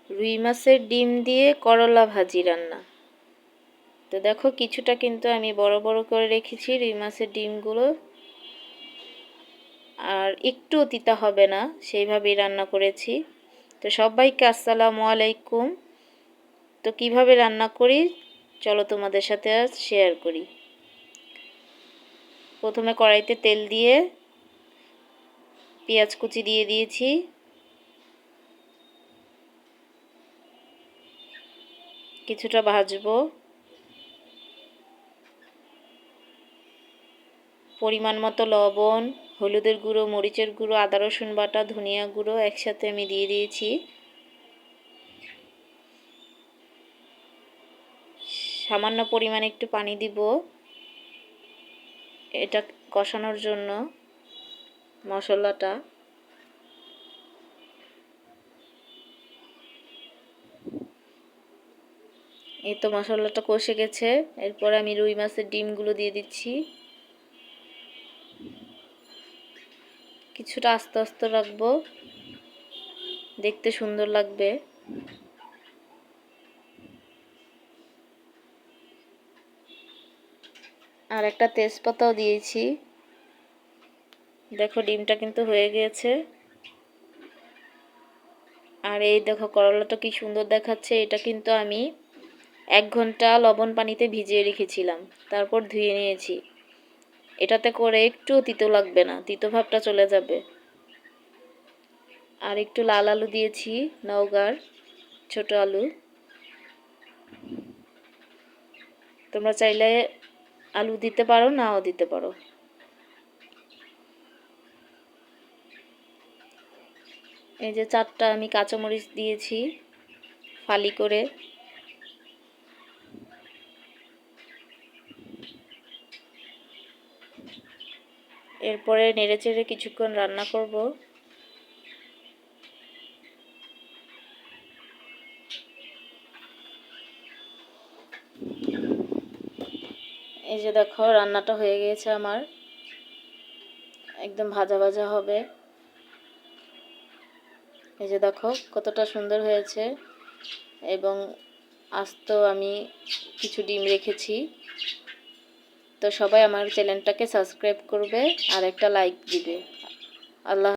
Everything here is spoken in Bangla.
রুই মাছের ডিম দিয়ে করলা ভাজি রান্না। তো দেখো কিছুটা কিন্তু আমি বড় বড় করে রেখেছি রুই মাছের ডিমগুলো, আর একটু তিতা হবে না সেইভাবেই রান্না করেছি। তো সবাইকে আসসালামু আলাইকুম। তো কিভাবে রান্না করি চলো তোমাদের সাথে আজ শেয়ার করি। প্রথমে কড়াইতে তেল দিয়ে পেঁয়াজ কুচি দিয়ে দিয়েছি, কিছুটা ভাজবো। পরিমাণ মতো লবণ, হলুদের গুঁড়ো, মরিচের গুঁড়ো, আদা রসুন বাটা, ধনিয়া গুঁড়ো একসাথে আমি দিয়ে দিয়েছি। সামান্য পরিমাণে একটু পানি দিব এটা কষানোর জন্য মশলাটা। এই তো মশলাটা কষে গেছে। এরপর আমি রুই মাছের ডিমগুলো দিয়ে দিচ্ছি। কিছুটা আস্তে আস্তে রাখবো, দেখতে সুন্দর লাগবে। আর একটা তেজপাতাও দিয়েছি। দেখো ডিমটা কিন্তু হয়ে গিয়েছে। আর এই দেখো করলাটা কি সুন্দর দেখাচ্ছে। এটা কিন্তু আমি 1 ঘন্টা লবণ পানিতে ভিজিয়ে রেখেছিলাম, তারপর ধুয়ে নিয়েছি। এটাতে করে একটু তিতো লাগবে না, তিতো ভাবটা চলে যাবে। আর একটু লাল আলু দিয়েছি, নওগাঁর ছোট আলু। তোমরা চাইলে আলু দিতে পারো, নাও দিতে পারো। এই যে 4টা আমি কাঁচামরিচ দিয়েছি ফালি করে। এরপরে নেড়েচেড়ে কিছুক্ষণ রান্না করব। এই যে দেখো রান্নাটা হয়ে গিয়েছে আমার, একদম ভাজা ভাজা হবে। এই যে দেখো কতটা সুন্দর হয়েছে। এবং আস্ত আমি কিছু ডিম রেখেছি। তো সবাই আমার চ্যানেলটাকে সাবস্ক্রাইব করবে আর একটা লাইক দিবে। আল্লাহ।